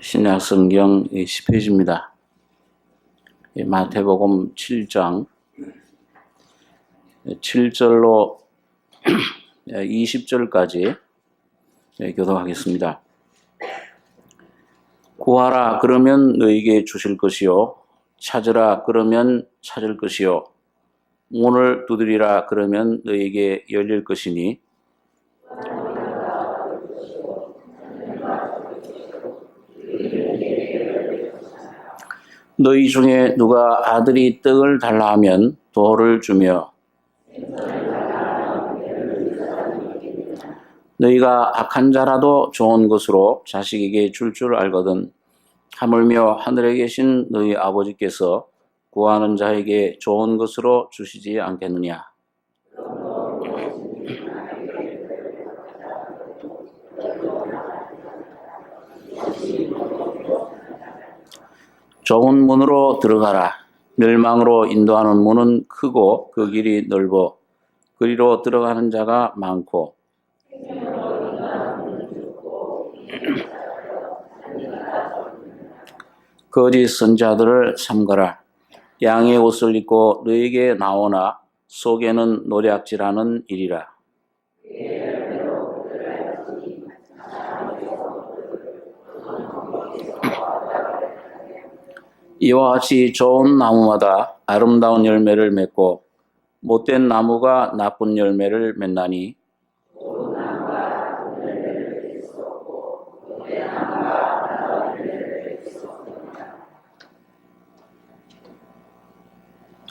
신약성경 10페이지입니다. 마태복음 7장 7절로 20절까지 교독하겠습니다. 구하라 그러면 너에게 주실 것이요, 찾으라 그러면 찾을 것이요, 문을 두드리라 그러면 너에게 열릴 것이니 너희 중에 누가 아들이 떡을 달라 하면 돌을 주며, 너희가 악한 자라도 좋은 것으로 자식에게 줄 알거든 하물며 하늘에 계신 너희 아버지께서 구하는 자에게 좋은 것으로 주시지 않겠느냐. 좁은 문으로 들어가라. 멸망으로 인도하는 문은 크고 그 길이 넓어 그리로 들어가는 자가 많고 거짓 선자들을 삼가라. 양의 옷을 입고 너에게 나오나 속에는 노략질하는 일이라. 이와 같이 좋은 나무마다 아름다운 열매를 맺고 못된 나무가 나쁜 열매를 맺나니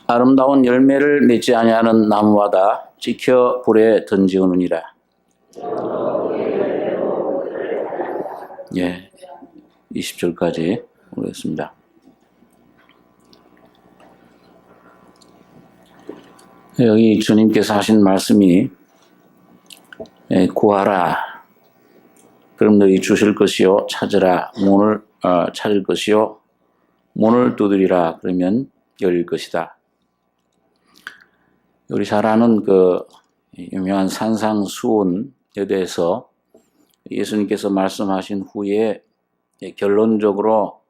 아름다운 열매를 맺지 아니하는 나무마다 찍혀 불에 던지우느니라. 예, 20절까지 보겠습니다. 여기 주님께서 하신 말씀이 구하라 그럼 너희 주실 것이요, 찾으라 문을 찾을 것이요, 문을 두드리라 그러면 열릴 것이다. 우리 잘 아는 그 유명한 산상수훈에 대해서 예수님께서 말씀하신 후에 결론적으로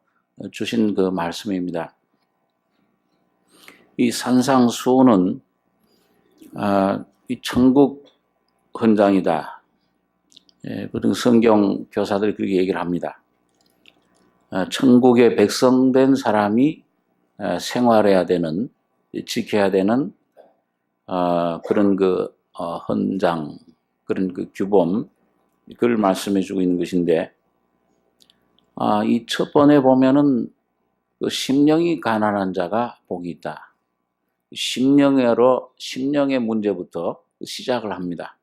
주신 그 말씀입니다. 이 산상수훈은 이 천국 헌장이다. 보통 성경 교사들이 그렇게 얘기를 합니다. 천국의 백성된 사람이 생활해야 되는, 지켜야 되는 그런 그 헌장, 그런 그 규범, 그걸 말씀해 주고 있는 것인데, 이 첫 번에 보면은 그 심령이 가난한 자가 복이 있다. 심령의 문제부터 시작을 합니다.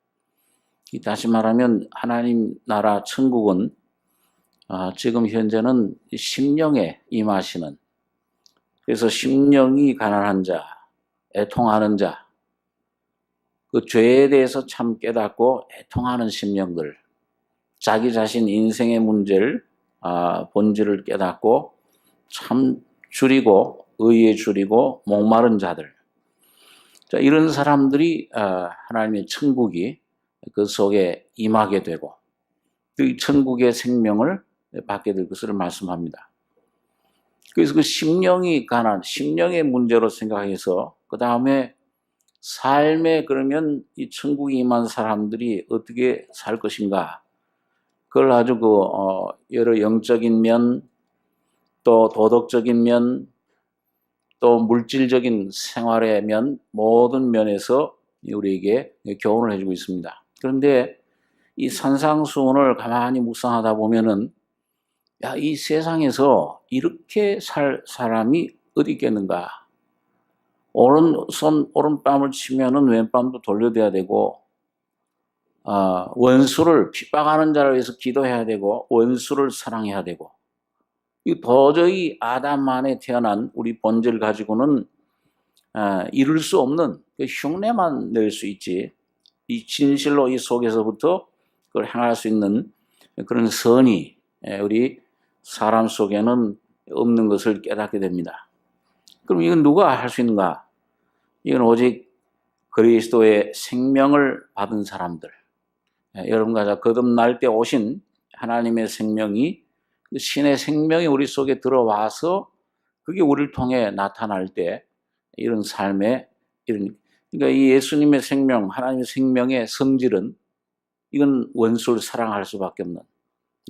다시 말하면 하나님 나라 천국은 지금 현재는 심령에 임하시는, 그래서 심령이 가난한 자, 애통하는 자, 그 죄에 대해서 참 깨닫고 애통하는 심령들, 자기 자신 인생의 문제를 본질을 깨닫고 참 줄이고 의에 줄이고 목마른 자들, 자, 이런 사람들이 하나님의 천국이 그 속에 임하게 되고 그 천국의 생명을 받게 될 것을 말씀합니다. 그래서 그 심령이 가난, 심령의 문제로 생각해서 그 다음에 삶에 그러면 이 천국에 임한 사람들이 어떻게 살 것인가, 그걸 아주 여러 영적인 면, 또 도덕적인 면, 또 물질적인 생활의 면, 모든 면에서 우리에게 교훈을 해주고 있습니다. 그런데 이 산상수훈을 가만히 묵상하다 보면은, 야, 이 세상에서 이렇게 살 사람이 어디 있겠는가? 오른뺨을 치면은 왼뺨도 돌려대야 되고, 원수를 핍박하는 자를 위해서 기도해야 되고, 원수를 사랑해야 되고, 이 도저히 아담 안에 태어난 우리 본질 가지고는 이룰 수 없는 그 흉내만 낼 수 있지, 이 진실로 이 속에서부터 그걸 행할 수 있는 그런 선이 우리 사람 속에는 없는 것을 깨닫게 됩니다. 그럼 이건 누가 할 수 있는가? 이건 오직 그리스도의 생명을 받은 사람들, 여러분과 거듭날 때 오신 하나님의 생명이 신의 생명이 우리 속에 들어와서 그게 우리를 통해 나타날 때 이런 삶의 그러니까 이 예수님의 생명, 하나님의 생명의 성질은 이건 원수를 사랑할 수밖에 없는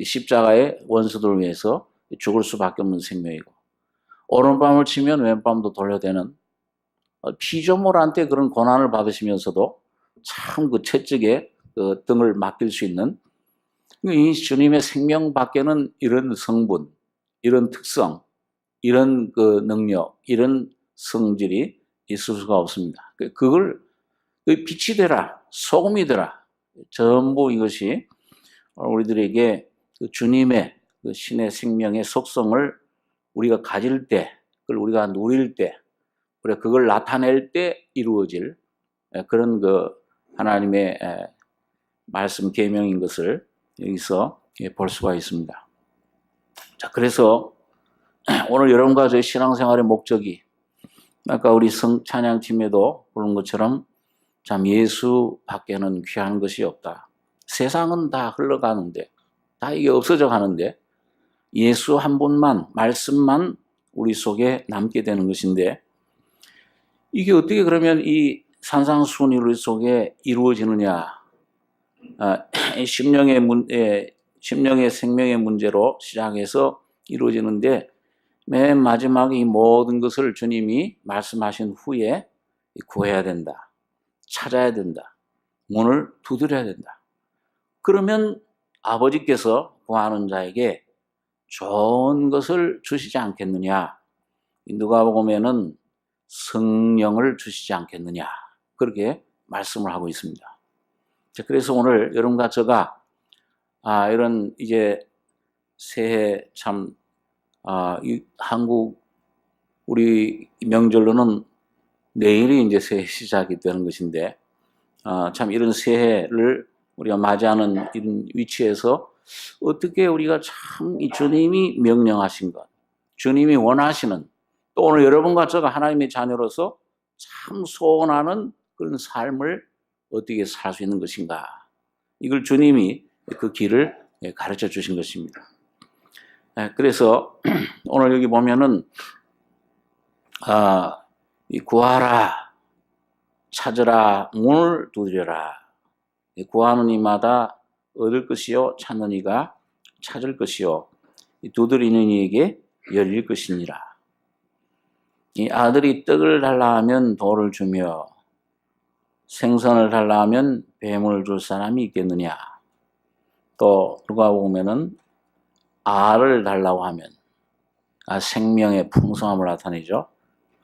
십자가의 원수들을 위해서 죽을 수밖에 없는 생명이고 오른밤을 치면 왼밤도 돌려대는 피조물한테 그런 고난을 받으시면서도 참 그 채찍에 그 등을 맡길 수 있는 이 주님의 생명 밖에는 이런 성분, 이런 특성, 이런 그 능력, 이런 성질이 있을 수가 없습니다. 그걸 빛이 되라, 소금이 되라. 전부 이것이 우리들에게 그 주님의 그 신의 생명의 속성을 우리가 가질 때, 그걸 우리가 누릴 때, 우리가 그걸 나타낼 때 이루어질 그런 그 하나님의 말씀 계명인 것을 여기서 볼 수가 있습니다. 자, 그래서 오늘 여러분과 저희 신앙생활의 목적이 아까 우리 찬양팀에도 부른 것처럼 참 예수 밖에는 귀한 것이 없다. 세상은 다 흘러가는데 다 이게 없어져 가는데 예수 한 분만 말씀만 우리 속에 남게 되는 것인데 이게 어떻게 그러면 이 산상수훈이 우리 속에 이루어지느냐. 심령의 생명의 문제로 시작해서 이루어지는데 맨 마지막에 이 모든 것을 주님이 말씀하신 후에 구해야 된다. 찾아야 된다. 문을 두드려야 된다. 그러면 아버지께서 구하는 자에게 좋은 것을 주시지 않겠느냐. 누가복음에는 성령을 주시지 않겠느냐. 그렇게 말씀을 하고 있습니다. 그래서 오늘 여러분과 제가 이런 이제 새해 참 이 한국 우리 명절로는 내일이 이제 새해 시작이 되는 것인데 참 이런 새해를 우리가 맞이하는 이런 위치에서 어떻게 우리가 참 이 주님이 명령하신 것, 주님이 원하시는 또 오늘 여러분과 제가 하나님의 자녀로서 참 소원하는 그런 삶을 어떻게 살 수 있는 것인가. 이걸 주님이 그 길을 가르쳐 주신 것입니다. 그래서 오늘 여기 보면은 이 구하라, 찾으라, 문을 두드려라. 구하는 이마다 얻을 것이요, 찾는 이가 찾을 것이요, 두드리는 이에게 열릴 것이니라. 이 아들이 떡을 달라 하면 돌을 주며 생선을 달라 하면 뱀을 줄 사람이 있겠느냐. 또 누가 보면은 알을 달라고 하면 생명의 풍성함을 나타내죠.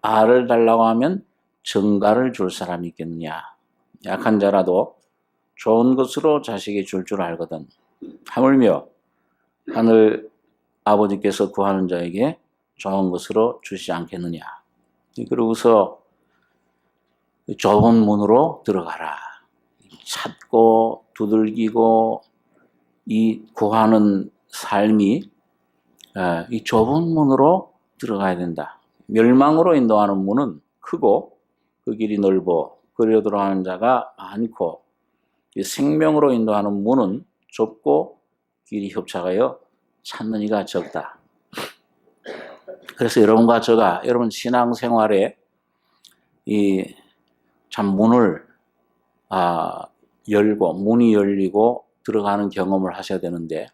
알을 달라고 하면 정갈을 줄 사람이 있겠느냐. 약한 자라도 좋은 것으로 자식이 줄 알거든. 하물며 하늘 아버지께서 구하는 자에게 좋은 것으로 주시지 않겠느냐. 그러고서 좁은 문으로 들어가라. 찾고 두들기고 이 구하는 삶이 이 좁은 문으로 들어가야 된다. 멸망으로 인도하는 문은 크고 그 길이 넓어 그리로 들어가는 자가 많고 생명으로 인도하는 문은 좁고 길이 협착하여 찾는 이가 적다. 그래서 여러분과 제가 여러분 신앙생활에 이 참 문을 열고 문이 열리고 들어가는 경험을 하셔야 되는데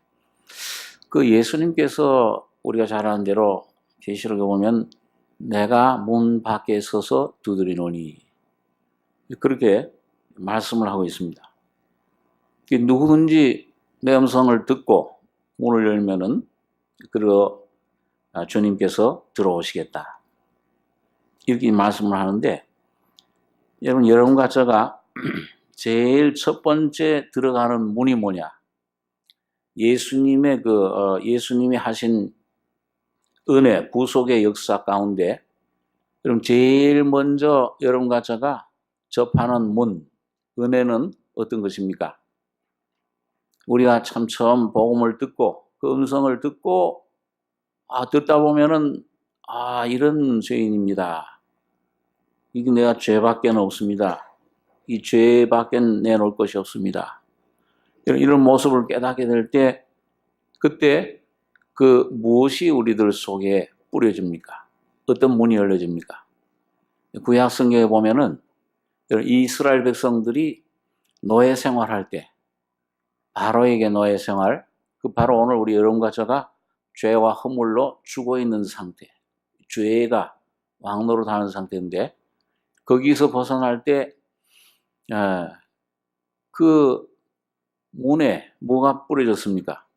그 예수님께서 우리가 잘 아는 대로 계시록에 보면 내가 문 밖에 서서 두드리노니 그렇게 말씀을 하고 있습니다. 누구든지 내 음성을 듣고 문을 열면은 그리고 주님께서 들어오시겠다. 이렇게 말씀을 하는데 여러분과 제가 제일 첫 번째 들어가는 문이 뭐냐? 예수님의 예수님이 하신 은혜, 구속의 역사 가운데 그럼 제일 먼저 여러분과 제가 접하는 문, 은혜는 어떤 것입니까? 우리가 참 처음 복음을 듣고 그 음성을 듣고 듣다 보면은 이런 죄인입니다. 이게 내가 죄밖에 없습니다. 이 죄밖에 내놓을 것이 없습니다. 이런 모습을 깨닫게 될 때 그때 그 무엇이 우리들 속에 뿌려집니까? 어떤 문이 열려집니까? 구약 성경에 보면은 이스라엘 백성들이 노예 생활할 때, 바로에게 노예 생활, 그 바로 오늘 우리 여러분과 저가 죄와 허물로 죽어 있는 상태, 죄가 왕노릇하는 상태인데, 거기서 벗어날 때 그 문에 뭐가 뿌려졌습니까?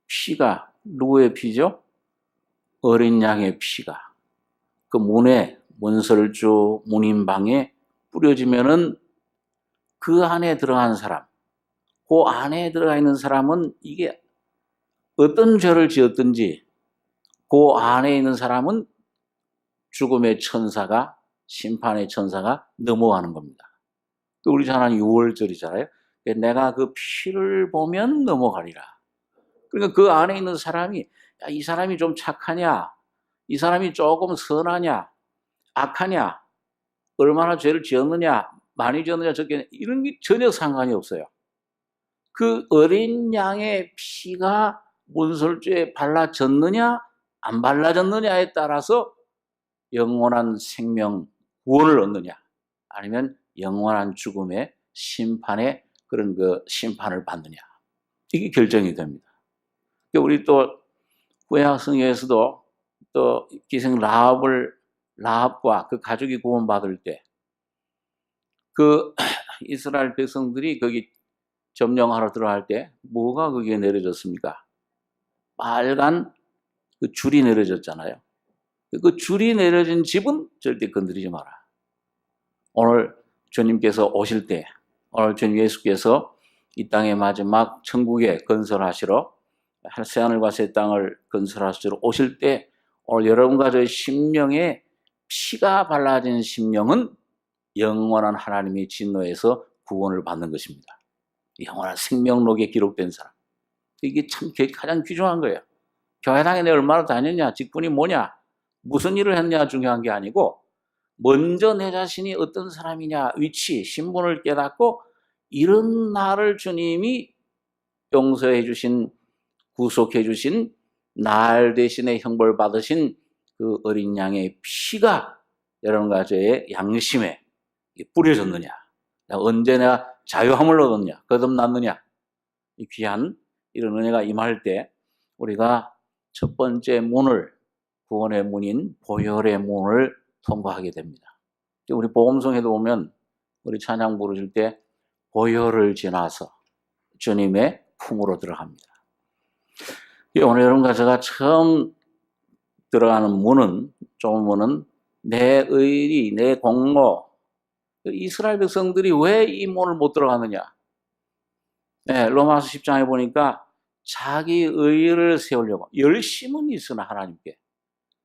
피가, 누구의 피죠? 어린 양의 피가 그 문에, 문설주 문인방에 뿌려지면은 그 안에 들어간 사람, 그 안에 들어가 있는 사람은 이게 어떤 죄를 지었든지 그 안에 있는 사람은 죽음의 천사가, 심판의 천사가 넘어가는 겁니다. 우리 잘 아는 6월절이잖아요. 내가 그 피를 보면 넘어가리라. 그러니까 그 안에 있는 사람이, 야, 이 사람이 좀 착하냐, 이 사람이 조금 선하냐, 악하냐, 얼마나 죄를 지었느냐, 많이 지었느냐, 적게, 이런 게 전혀 상관이 없어요. 그 어린 양의 피가 문설주에 발라졌느냐, 안 발라졌느냐에 따라서 영원한 생명, 구원을 얻느냐, 아니면 영원한 죽음의 심판의 그런 그 심판을 받느냐, 이게 결정이 됩니다. 우리 또 구약 성경에서도 또 기생 라합과 그 가족이 구원받을 때 그 이스라엘 백성들이 거기 점령하러 들어갈 때 뭐가 거기에 내려졌습니까? 빨간 그 줄이 내려졌잖아요. 그 줄이 내려진 집은 절대 건드리지 마라. 오늘 주님께서 오실 때, 오늘 주님 예수께서 이 땅의 마지막 천국에 건설하시러, 새하늘과 새 땅을 건설하시러 오실 때, 오늘 여러분과 저의 심령에 피가 발라진 심령은 영원한 하나님의 진노에서 구원을 받는 것입니다. 영원한 생명록에 기록된 사람. 이게 참 가장 귀중한 거예요. 교회당에 내가 얼마나 다녔냐, 직분이 뭐냐, 무슨 일을 했냐 중요한 게 아니고, 먼저 내 자신이 어떤 사람이냐, 위치, 신분을 깨닫고 이런 나를 주님이 용서해 주신, 구속해 주신, 날 대신에 형벌 받으신 그 어린 양의 피가 여러분과 저의 양심에 뿌려졌느냐, 언제 내가 자유함을 얻었냐, 거듭났느냐, 이 귀한 이런 은혜가 임할 때 우리가 첫 번째 문을, 구원의 문인 보혈의 문을 통과하게 됩니다. 우리 복음성에도 보면 우리 찬양 부르실 때 보혈을 지나서 주님의 품으로 들어갑니다. 오늘 여러분과 제가 처음 들어가는 문은, 좁은 문은 내 의리, 내 공로. 이스라엘 백성들이 왜 이 문을 못 들어가느냐? 네, 로마서 10장에 보니까 자기 의를 세우려고, 열심은 있으나 하나님께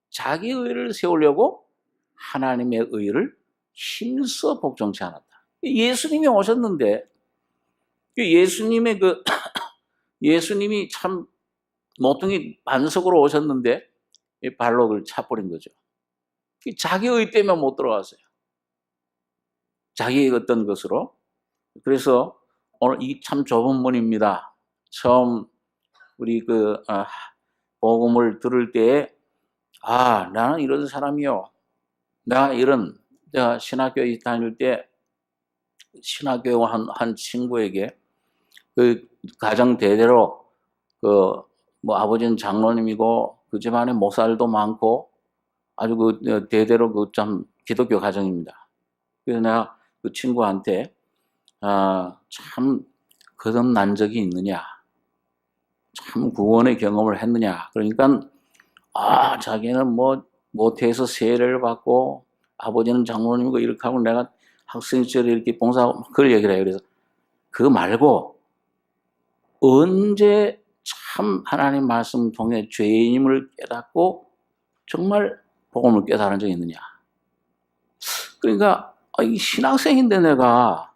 자기 의를 세우려고 하나님의 의를 힘써 복종치 않았다. 예수님이 오셨는데, 예수님이 참 모퉁이 반석으로 오셨는데 발록을 차버린 거죠. 자기 의 때문에 못 들어갔어요. 자기의 어떤 것으로. 그래서 오늘 이 참 좁은 문입니다. 처음 우리 복음을 들을 때에, 나는 이런 사람이요. 내가 신학교에 다닐 때 신학교 한 친구에게 그 가정 대대로 아버지는 장로님이고 그 집안에 목살도 많고 아주 대대로 참 기독교 가정입니다. 그래서 내가 그 친구한테 참 거듭난 적이 있느냐, 참 구원의 경험을 했느냐. 그러니까 자기는 모태에서 세례를 받고 아버지는 장로님이고 이렇게 하고 내가 학생 시절에 이렇게 봉사하고 그걸 얘기를 해요. 그래서 그거 말고 언제 참 하나님 말씀 통해 죄인임을 깨닫고 정말 복음을 깨달은 적이 있느냐. 그러니까 이 신학생인데 내가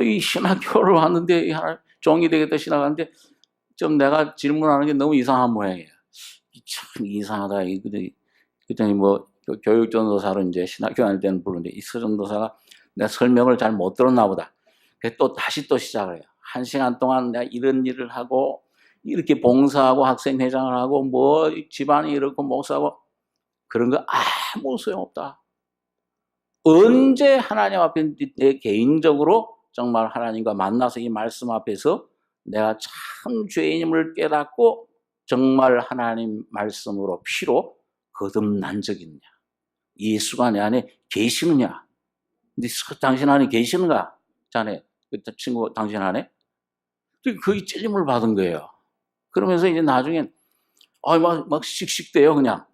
이 신학교를 왔는데 종이 되겠다 신학하는데 좀 내가 질문하는 게 너무 이상한 모양이에요. 참 이상하다. 그랬더니 교육전도사로 이제 신학교 다닐 때는 부르는데 이 서전도사가 내가 설명을 잘 못 들었나 보다. 그래서 다시 시작을 해요. 1시간 동안 내가 이런 일을 하고 이렇게 봉사하고 학생회장을 하고 뭐 집안이 이렇고 목사하고 그런 거 아무 소용없다. 언제 하나님 앞에 내 개인적으로 정말 하나님과 만나서 이 말씀 앞에서 내가 참 죄인임을 깨닫고 정말 하나님 말씀으로 피로 거듭난 적이 있느냐. 예수가 내 안에 계시느냐. 근데 당신 안에 계시는가? 자네, 그 친구 당신 안에? 거기 찔림을 받은 거예요. 그러면서 이제 나중엔 막 씩씩대요 그냥.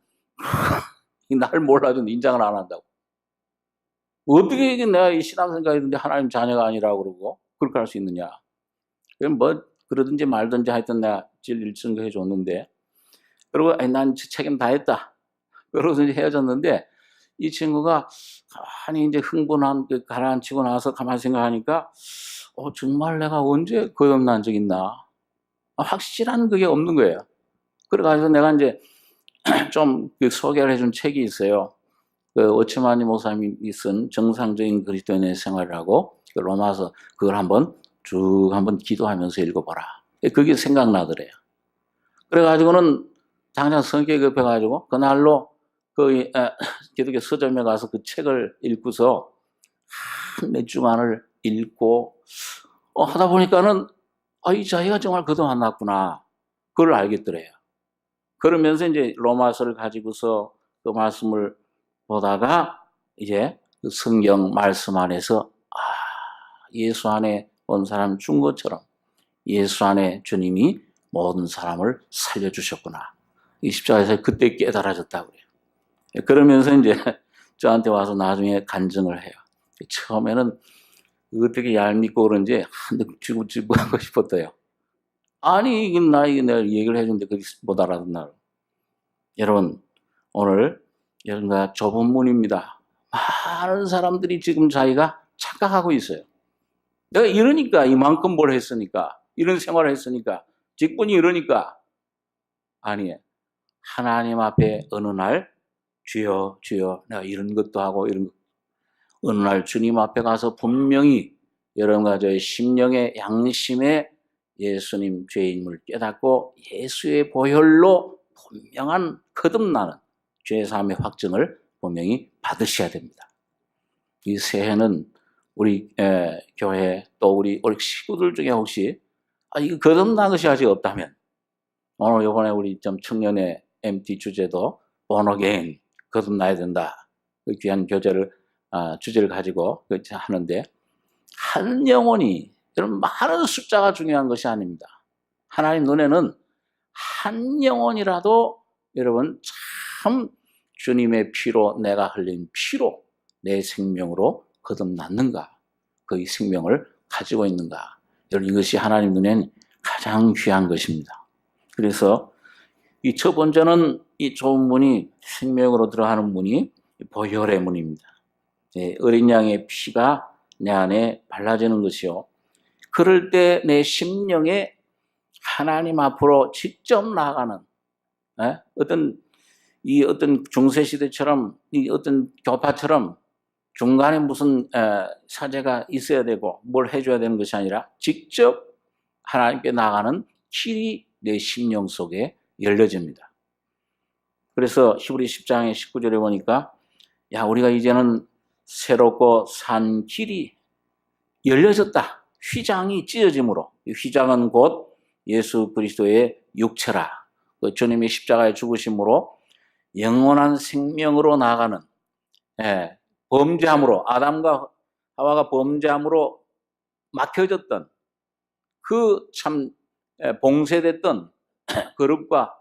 날 몰라도 인정을 안 한다고. 어떻게 내가 이 신앙생활인데 하나님 자녀가 아니라고 그러고 그렇게 할 수 있느냐. 그럼 뭐 그러든지 말든지 하여튼 내가 진리를 증거해 줬는데 그리고 난 책임 다 했다. 그러고서 이제 헤어졌는데 이 친구가 가만히 이제 흥분한 가라앉히고 나서 가만히 생각하니까 정말 내가 언제 거듭난 적 있나. 확실한 그게 없는 거예요. 그래가지고 내가 이제 좀 소개를 해준 책이 있어요. 오치마니 목사님이 쓴 정상적인 그리스도인의 생활이라고 로마서 그걸 한번 기도하면서 읽어보라. 그게 생각나더래요. 그래가지고는 당장 성격이 급해가지고 그날로 기독교 서점에 가서 그 책을 읽고서 몇 주간을 읽고 하다 보니까는 이 자기가 정말 거듭 났구나. 그걸 알겠더래요. 그러면서 이제 로마서를 가지고서 그 말씀을 보다가 이제 그 성경 말씀 안에서 예수 안에 온 사람 준 것처럼 예수 안에 주님이 모든 사람을 살려주셨구나. 이 십자가에서 그때 깨달아졌다고 그래요. 그러면서 이제 저한테 와서 나중에 간증을 해요. 처음에는 어떻게 얄밉고 그런지 쥐고 하고 싶었대요. 아니 이게 내가 얘기를 해준데 그게 못 알아듣나. 여러분 오늘 여러분과 좁은 문입니다. 많은 사람들이 지금 자기가 착각하고 있어요. 내가 이러니까 이만큼 뭘 했으니까 이런 생활을 했으니까 직분이 이러니까 아니에요. 하나님 앞에 어느 날 주여 내가 이런 것도 하고 이런 것 어느 날 주님 앞에 가서 분명히 여러분과 저의 심령의 양심에 예수님 죄인임을 깨닫고 예수의 보혈로 분명한 거듭나는 죄사함의 확증을 분명히 받으셔야 됩니다. 이 새해는 우리 교회 또 우리 식구들 중에 혹시 이거 거듭난 것이 아직 없다면 오늘 이번에 우리 좀 청년의 MT 주제도 born again 거듭나야 된다. 그 귀한 주제를 가지고 하는데 한 영혼이 여러분 많은 숫자가 중요한 것이 아닙니다. 하나님 눈에는 한 영혼이라도 여러분 참 주님의 피로 내가 흘린 피로 내 생명으로 거듭났는가 그 생명을 가지고 있는가 여러분 이것이 하나님 눈엔 가장 귀한 것입니다. 그래서 이 첫 번째는 이 좁은 문이 생명으로 들어가는 문이 보혈의 문입니다. 어린 양의 피가 내 안에 발라지는 것이요. 그럴 때 내 심령에 하나님 앞으로 직접 나아가는 어떤 중세시대처럼 이 어떤 교파처럼 중간에 무슨 사제가 있어야 되고 뭘 해줘야 되는 것이 아니라 직접 하나님께 나가는 길이 내 심령 속에 열려집니다. 그래서 히브리 10장의 19절에 보니까 우리가 이제는 새롭고 산 길이 열려졌다. 휘장이 찢어짐으로 휘장은 곧 예수 그리스도의 육체라. 그 주님의 십자가의 죽으심으로 영원한 생명으로 나아가는 범죄함으로 아담과 하와가 범죄함으로 막혀졌던 그 참 봉쇄됐던 거룩과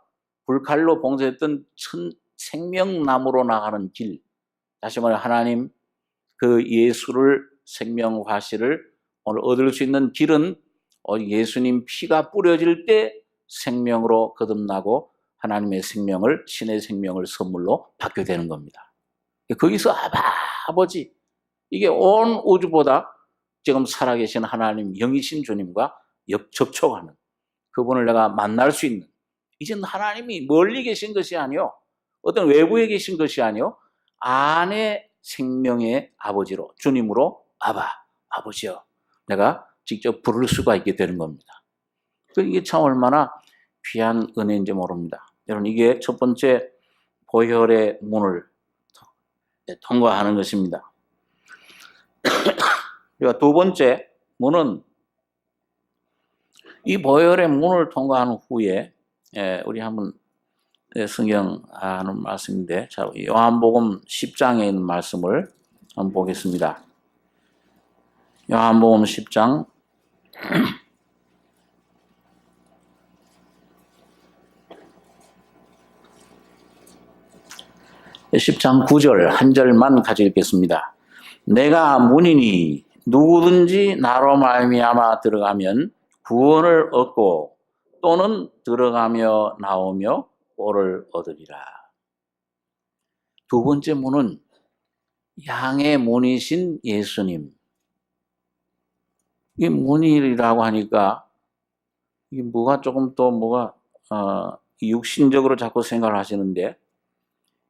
불칼로 봉쇄됐던 생명나무로 나가는 길. 다시 말해 하나님 그 예수를 생명화실을 오늘 얻을 수 있는 길은 예수님 피가 뿌려질 때 생명으로 거듭나고 하나님의 생명을 신의 생명을 선물로 받게 되는 겁니다. 거기서 아버지 이게 온 우주보다 지금 살아계신 하나님 영이신 주님과 접촉하는 그분을 내가 만날 수 있는 이제는 하나님이 멀리 계신 것이 아니요 어떤 외부에 계신 것이 아니요 안에 생명의 아버지로 주님으로 아버지요 내가 직접 부를 수가 있게 되는 겁니다. 이게 참 얼마나 귀한 은혜인지 모릅니다. 여러분, 이게 첫 번째 보혈의 문을 통과하는 것입니다. 그리고 두 번째 문은 이 보혈의 문을 통과한 후에 우리 한번 성경 하는 말씀인데, 자, 요한복음 10장에 있는 말씀을 한번 보겠습니다. 요한복음 10장 10장 9절 한 절만 같이 읽겠습니다. 내가 문이니 누구든지 나로 말미암아 들어가면 구원을 얻고 또는 들어가며 나오며 꼴을 얻으리라. 두 번째 문은 양의 문이신 예수님. 이 문이라고 하니까 이게 뭐가 조금 또 뭐가 육신적으로 자꾸 생각을 하시는데,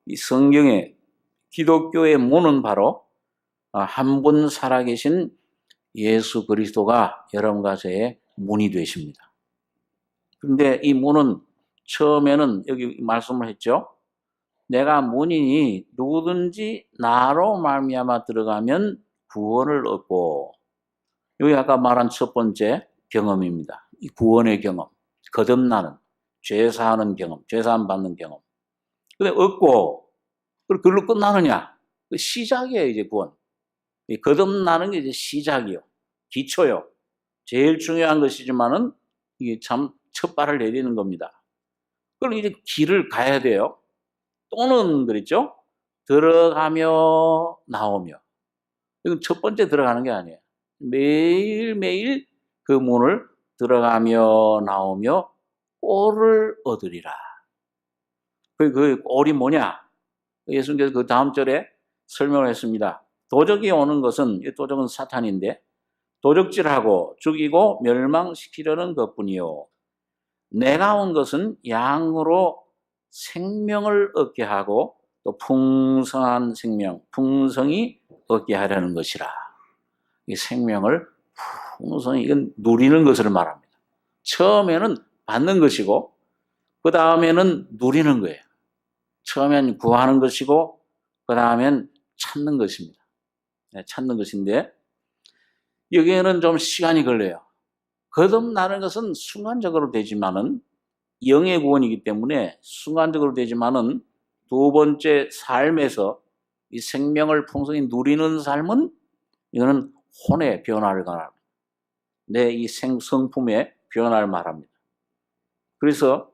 이 성경에 기독교의 문은 바로 한 분 살아계신 예수 그리스도가 여러분과 저의 문이 되십니다. 그런데 이 문은 처음에는 여기 말씀을 했죠. 내가 문이니 누구든지 나로 말미암아 들어가면 구원을 얻고, 여기 아까 말한 첫 번째 경험입니다. 이 구원의 경험, 거듭나는, 죄사하는 경험, 죄사함 받는 경험. 근데 얻고 그걸로 끝나느냐? 그 시작이에요, 이제 구원. 거듭나는 게 이제 시작이요, 기초요. 제일 중요한 것이지만은 이게 참 첫 발을 내리는 겁니다. 그럼 이제 길을 가야 돼요. 또는 그랬죠? 들어가며 나오며. 이건 첫 번째 들어가는 게 아니에요. 매일매일 그 문을 들어가며 나오며 꼴을 얻으리라. 그 꼴이 뭐냐? 예수님께서 그 다음 절에 설명을 했습니다. 도적이 오는 것은, 도적은 사탄인데, 도적질하고 죽이고 멸망시키려는 것뿐이요. 내가 온 것은 양으로 생명을 얻게 하고 또 풍성한 생명, 풍성히 얻게 하려는 것이라. 이 생명을 풍성히, 이건 누리는 것을 말합니다. 처음에는 받는 것이고 그 다음에는 누리는 거예요. 처음엔 구하는 것이고 그 다음엔 찾는 것입니다. 찾는 것인데, 여기에는 좀 시간이 걸려요. 거듭나는 것은 순간적으로 되지만은, 영의 구원이기 때문에 순간적으로 되지만은, 두 번째 삶에서 이 생명을 풍성히 누리는 삶은, 이거는 혼의 변화를 말합니다. 내 이 성품의 변화를 말합니다. 그래서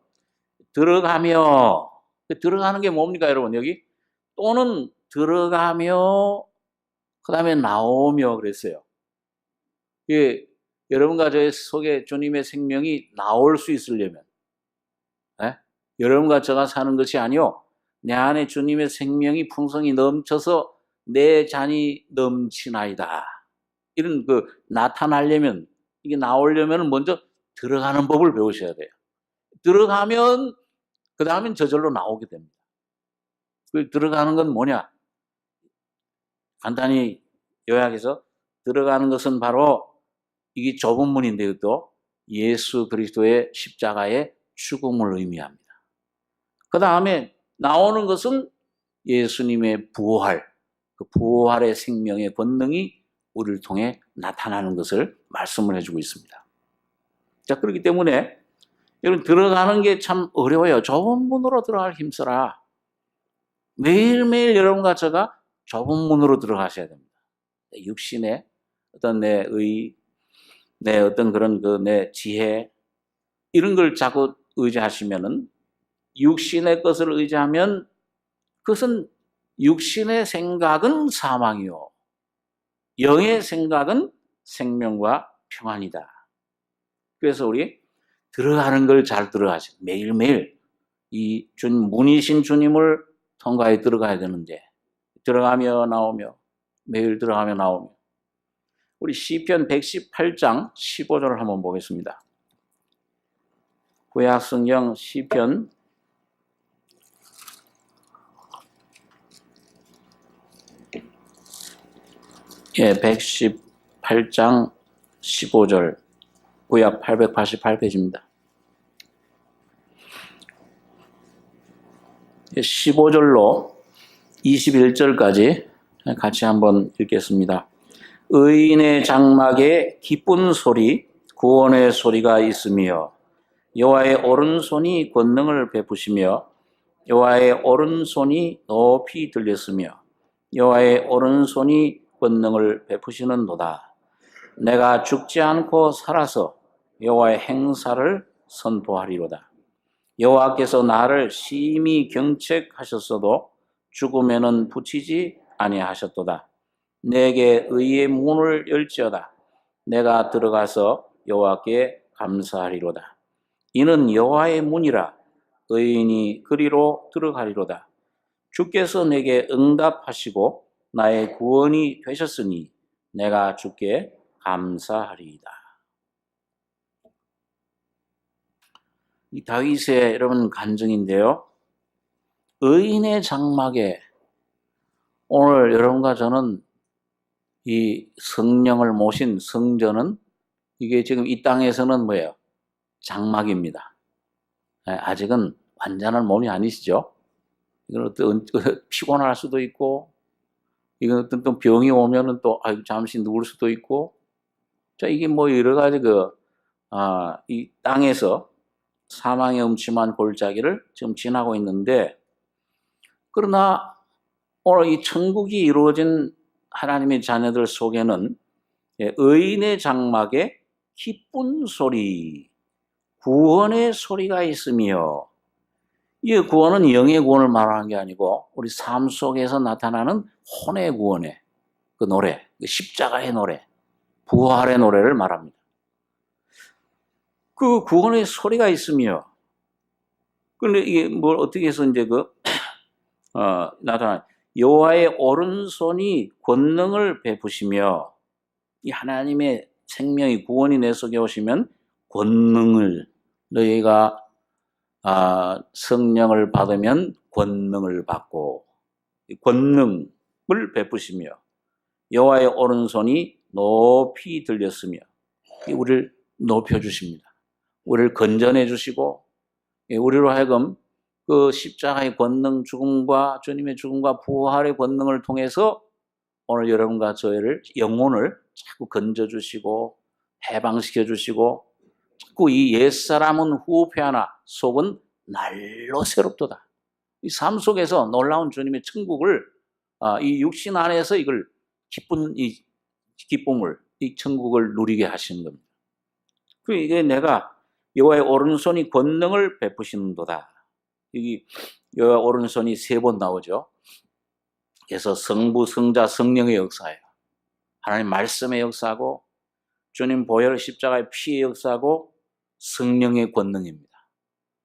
들어가면 게 뭡니까, 여러분? 여기 또는 들어가며 그 다음에 나오며 그랬어요. 예, 여러분과 저의 속에 주님의 생명이 나올 수 있으려면, 여러분과 저가 사는 것이 아니요, 내 안에 주님의 생명이 풍성히 넘쳐서 내 잔이 넘치나이다. 이런 나타나려면, 이게 나오려면 먼저 들어가는 법을 배우셔야 돼요. 들어가면 그 다음엔 저절로 나오게 됩니다. 그 들어가는 건 뭐냐? 간단히 요약해서, 들어가는 것은 바로 이게 좁은 문인데, 또 예수 그리스도의 십자가의 죽음을 의미합니다. 그 다음에 나오는 것은 예수님의 부활, 그 부활의 생명의 권능이 우리를 통해 나타나는 것을 말씀을 해주고 있습니다. 자, 그렇기 때문에 여러분, 들어가는 게 참 어려워요. 좁은 문으로 들어갈 힘써라. 매일매일 여러분과 제가 좁은 문으로 들어가셔야 됩니다. 육신의 어떤 내 어떤 그런 내 지혜, 이런 걸 자꾸 의지하시면은, 육신의 것을 의지하면 그것은, 육신의 생각은 사망이요, 영의 생각은 생명과 평안이다. 그래서 우리 들어가는 걸 잘 들어가시. 매일매일 이 문이신 주님을 통과해 들어가야 되는데, 들어가며 나오며, 매일 들어가며 나오며. 우리 시편 118장 15절을 한번 보겠습니다. 구약 성경 시편 118장 15절, 구약 888페이지입니다. 15절로 21절까지 같이 한번 읽겠습니다. 의인의 장막에 기쁜 소리, 구원의 소리가 있으며 여호와의 오른손이 권능을 베푸시며 여호와의 오른손이 높이 들렸으며 여호와의 오른손이 권능을 베푸시는도다. 내가 죽지 않고 살아서 여호와의 행사를 선포하리로다. 여호와께서 나를 심히 경책하셨어도 죽음에는 붙이지 아니하셨도다. 내게 의의 문을 열지어다. 내가 들어가서 여호와께 감사하리로다. 이는 여호와의 문이라. 의인이 그리로 들어가리로다. 주께서 내게 응답하시고 나의 구원이 되셨으니 내가 주께 감사하리이다. 이 다윗의 여러분 간증인데요. 의인의 장막에 오늘 여러분과 저는 이 성령을 모신 성전은 이게 지금 이 땅에서는 뭐예요? 장막입니다. 아직은 완전한 몸이 아니시죠? 이건 어떤 피곤할 수도 있고, 이건 어떤 또 병이 오면은 또 잠시 누울 수도 있고, 자 이게 뭐 여러 가지 이 땅에서 사망의 음침한 골짜기를 지금 지나고 있는데, 그러나 오늘 이 천국이 이루어진 하나님의 자녀들 속에는 의인의 장막에 기쁜 소리, 구원의 소리가 있으며, 이 구원은 영의 구원을 말하는 게 아니고 우리 삶 속에서 나타나는 혼의 구원의 그 노래, 그 십자가의 노래, 부활의 노래를 말합니다. 그 구원의 소리가 있으며, 그런데 이게 뭘 어떻게 해서 이제 나타나 여호와의 오른손이 권능을 베푸시며, 이 하나님의 생명이 구원이 내 속에 오시면 권능을, 너희가 성령을 받으면 권능을 받고 권능을 베푸시며 여호와의 오른손이 높이 들렸으며, 우리를 높여주십니다. 우리를 건전해 주시고 우리로 하여금 그 십자가의 권능, 주님의 죽음과 부활의 권능을 통해서 오늘 여러분과 저희를, 영혼을 자꾸 건져주시고 해방시켜주시고, 자꾸 이 옛사람은 후패하나 속은 날로 새롭도다. 이 삶 속에서 놀라운 주님의 천국을, 이 육신 안에서 이걸 이 기쁨을, 이 천국을 누리게 하시는 겁니다. 이게 내가 여호와의 오른손이 권능을 베푸시는도다. 여기 여호와 오른손이 3번 나오죠. 그래서 성부, 성자, 성령의 역사예요. 하나님 말씀의 역사고, 주님 보혈 십자가의 피의 역사고, 성령의 권능입니다.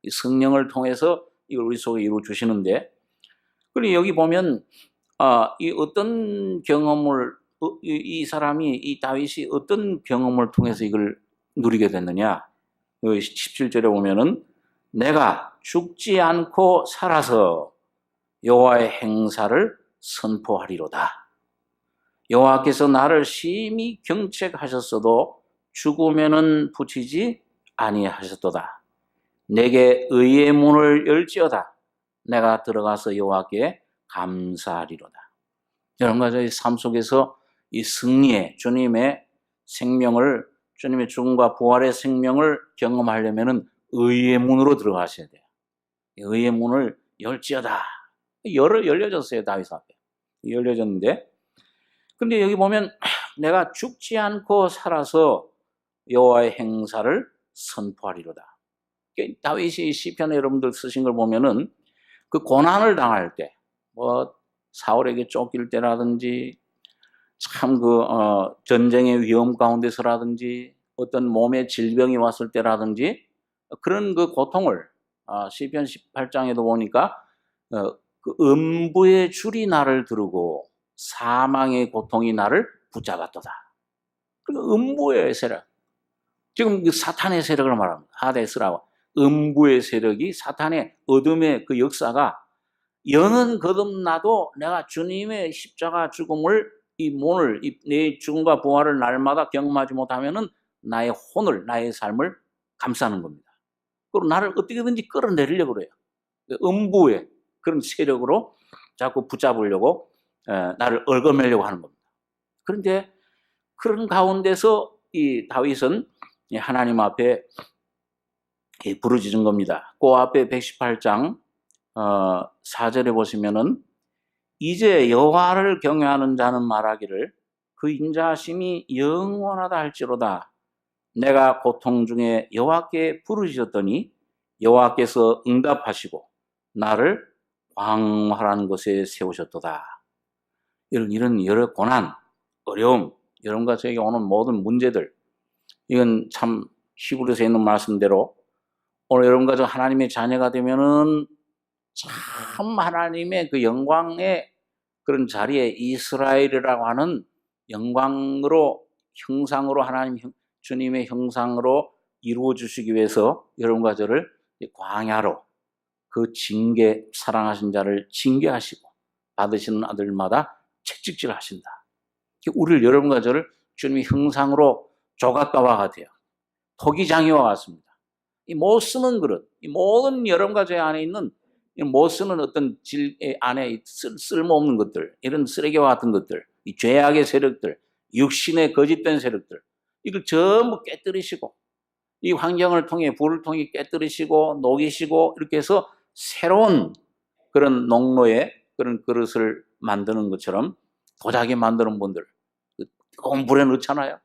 이 성령을 통해서 이걸 우리 속에 이루어 주시는데, 그리고 여기 보면 이 어떤 경험을, 이 사람이, 이 다윗이 어떤 경험을 통해서 이걸 누리게 됐느냐? 여기 17절에 보면은 내가 죽지 않고 살아서 여호와의 행사를 선포하리로다. 여호와께서 나를 심히 경책하셨어도 죽음에는 붙이지 아니하셨도다. 내게 의의 문을 열지어다. 내가 들어가서 여호와께 감사하리로다. 여러분과 저희 삶 속에서 이 승리의 주님의 생명을, 주님의 죽음과 부활의 생명을 경험하려면은 의의 문으로 들어가셔야 돼요. 의의 문을 열지어다. 열려졌어요, 다윗 앞에. 열려졌는데, 근데 여기 보면 내가 죽지 않고 살아서 여호와의 행사를 선포하리로다. 다윗이 시편에 여러분들 쓰신 걸 보면은 그 고난을 당할 때, 사울에게 쫓길 때라든지, 참 전쟁의 위험 가운데서라든지, 어떤 몸에 질병이 왔을 때라든지, 그런 그 고통을 시편 18장에도 보니까 그 음부의 줄이 나를 두르고 사망의 고통이 나를 붙잡았도다. 그러니까 음부의 세력, 지금 그 사탄의 세력을 말합니다. 하데스라고 음부의 세력이, 사탄의 어둠의 그 역사가 영은 거듭나도 내가 주님의 십자가 죽음을, 이 문을, 내 죽음과 부활을 날마다 경험하지 못하면은 나의 혼을, 나의 삶을 감싸는 겁니다. 그리고 나를 어떻게든지 끌어내리려고 그래요. 음부의 그런 세력으로 자꾸 붙잡으려고 나를 얽어매려고 하는 겁니다. 그런데 그런 가운데서 이 다윗은 하나님 앞에 부르짖은 겁니다. 그 앞에 118장 4절에 보시면은 이제 여호와를 경외하는 자는 말하기를 그 인자하심이 영원하다 할지로다. 내가 고통 중에 여호와께 부르짖었더니 여호와께서 응답하시고 나를 광활한 곳에 세우셨도다. 이런 여러 고난, 어려움, 여러분과 저에게 오는 모든 문제들, 이건 참 히브리서에 있는 말씀대로 오늘 여러분과 저 하나님의 자녀가 되면은 참 하나님의 그 영광의 그런 자리에 이스라엘이라고 하는 영광으로 형상으로 하나님 주님의 형상으로 이루어 주시기 위해서 여러분과 저를 광야로 그 징계 사랑하신 자를 징계하시고 받으시는 아들마다 채찍질 하신다. 우리를 여러분과 저를 주님의 형상으로 조각가와 같아요. 토기장이와 같습니다. 이 못 쓰는 그릇, 이 모든 여러분과 저 안에 있는 못 쓰는 어떤 질 안에 쓸모없는 것들, 이런 쓰레기와 같은 것들, 이 죄악의 세력들, 육신의 거짓된 세력들, 이걸 전부 깨뜨리시고 이 환경을 통해 불을 통해 깨뜨리시고 녹이시고 이렇게 해서 새로운 그런 농로의 그런 그릇을 만드는 것처럼 도자기 만드는 분들 뜨거운 불에 넣잖아요.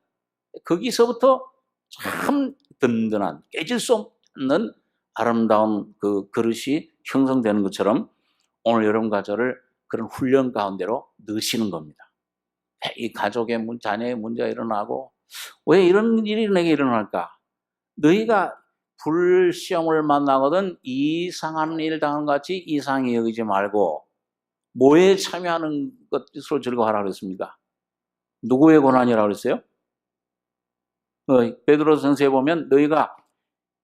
거기서부터 참 든든한 깨질 수 없는 아름다운 그 그릇이 형성되는 것처럼 오늘 여러분과 저를 그런 훈련 가운데로 넣으시는 겁니다. 이 가족의 자녀의 문제가 일어나고 왜 이런 일이 내게 일어날까? 너희가 불시험을 만나거든 이상한 일 당한 것 같이 이상히 여기지 말고 뭐에 참여하는 것으로 즐거워하라 그랬습니까? 누구의 고난이라고 그랬어요? 베드로 전서에 보면 너희가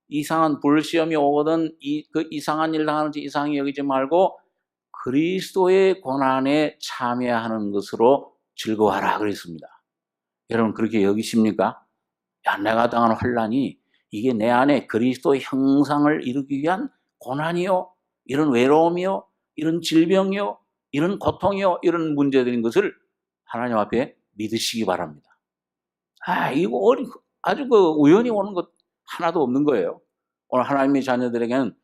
이상한 불시험이 오거든 그 이상한 일 당하는지 이상히 여기지 말고 그리스도의 고난에 참여하는 것으로 즐거워하라 그랬습니다. 여러분 그렇게 여기십니까? 야, 내가 당한 환난이 이게 내 안에 그리스도의 형상을 이루기 위한 고난이요, 이런 외로움이요, 이런 질병이요, 이런 고통이요, 이런 문제들인 것을 하나님 앞에 믿으시기 바랍니다. 이거 아주 그 우연히 오는 것 하나도 없는 거예요. 오늘 하나님의 자녀들에게는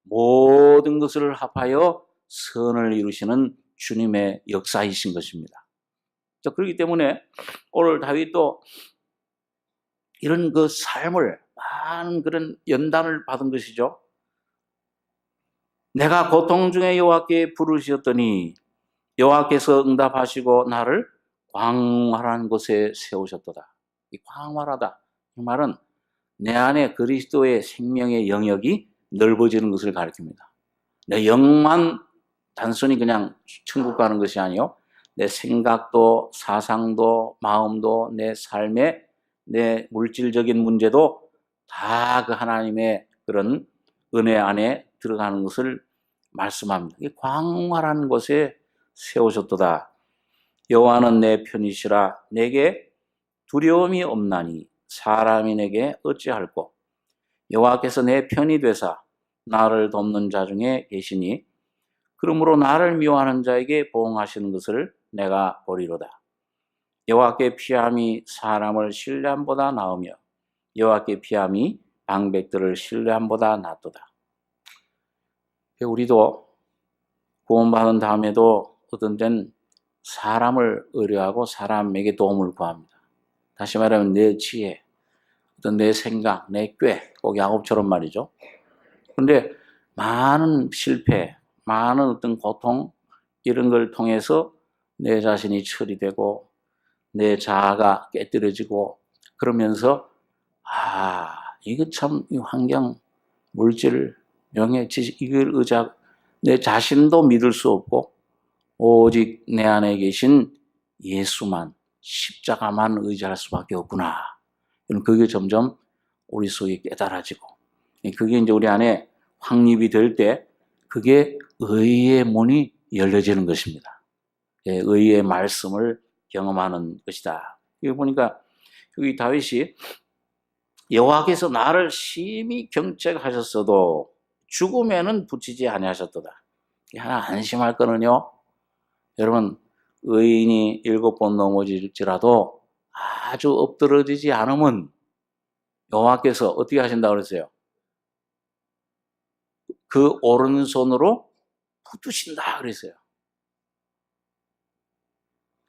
모든 것을 합하여 선을 이루시는 주님의 역사이신 것입니다. 자, 그렇기 때문에 오늘 다윗도 이런 그 삶을 많은 그런 연단을 받은 것이죠. 내가 고통 중에 여호와께 부르셨더니 여호와께서 응답하시고 나를 광활한 곳에 세우셨도다. 이 광활하다 이 말은 내 안에 그리스도의 생명의 영역이 넓어지는 것을 가리킵니다. 내 영만 단순히 그냥 천국 가는 것이 아니요, 내 생각도 사상도 마음도 내 삶의 내 물질적인 문제도 다 그 하나님의 그런 은혜 안에 들어가는 것을 말씀합니다. 광활한 곳에 세우셨도다. 여호와는 내 편이시라 내게 두려움이 없나니 사람이 내게 어찌할꼬. 여호와께서 내 편이 되사 나를 돕는 자 중에 계시니 그러므로 나를 미워하는 자에게 보응하시는 것을 내가 보리로다. 여호와께 피함이 사람을 신뢰함보다 나으며 여호와께 피함이 방백들을 신뢰함보다 낫도다. 우리도 구원받은 다음에도 어떤 때는 사람을 의뢰하고 사람에게 도움을 구합니다. 다시 말하면 내 지혜, 어떤 내 생각, 내 꾀, 꼭 야곱처럼 말이죠. 그런데 많은 실패, 많은 어떤 고통 이런 걸 통해서 내 자신이 처리되고 내 자아가 깨뜨려지고 그러면서 이거 참 이 환경, 물질, 명예, 지식 이걸 내 자신도 믿을 수 없고 오직 내 안에 계신 예수만 십자가만 의지할 수밖에 없구나. 그게 점점 우리 속에 깨달아지고 그게 이제 우리 안에 확립이 될 때 그게 의의 문이 열려지는 것입니다. 의의 말씀을 경험하는 것이다. 여기 보니까 여기 다윗이 여호와께서 나를 심히 경책하셨어도 죽음에는 붙이지 아니하셨도다. 하나 안심할 거는요. 여러분 의인이 7번 넘어질지라도 아주 엎드러지지 않으면 여호와께서 어떻게 하신다고 그랬어요? 그 오른손으로 붙드신다 그랬어요.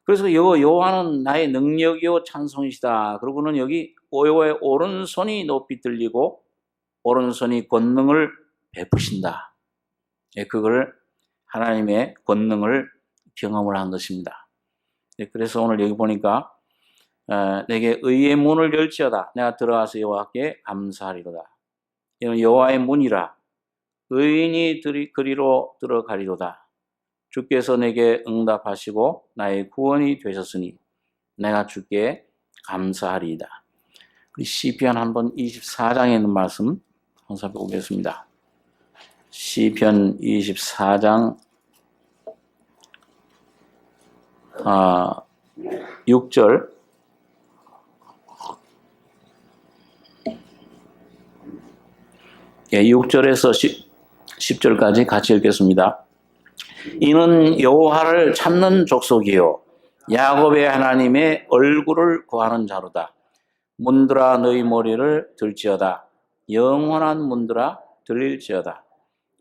그래서 여호와는 나의 능력이요 찬송이시다. 그러고는 여기 여호와의 오른손이 높이 들리고 오른손이 권능을 베푸신다. 그걸 하나님의 권능을 경험을 한 것입니다. 그래서 오늘 여기 보니까 내게 의의 문을 열지어다. 내가 들어가서 여호와께 감사하리로다. 이는 여호와의 문이라. 의인이 그리로 들어가리로다. 주께서 내게 응답하시고 나의 구원이 되셨으니 내가 주께 감사하리이다. 우리 시편 한번 24장에 있는 말씀 한번 살펴보겠습니다. 시편 24장 6절 6절에서 10절까지 같이 읽겠습니다. 이는 여호와를 찾는 족속이요 야곱의 하나님의 얼굴을 구하는 자로다. 문들아 너희 머리를 들지어다. 영원한 문들아 들릴지어다.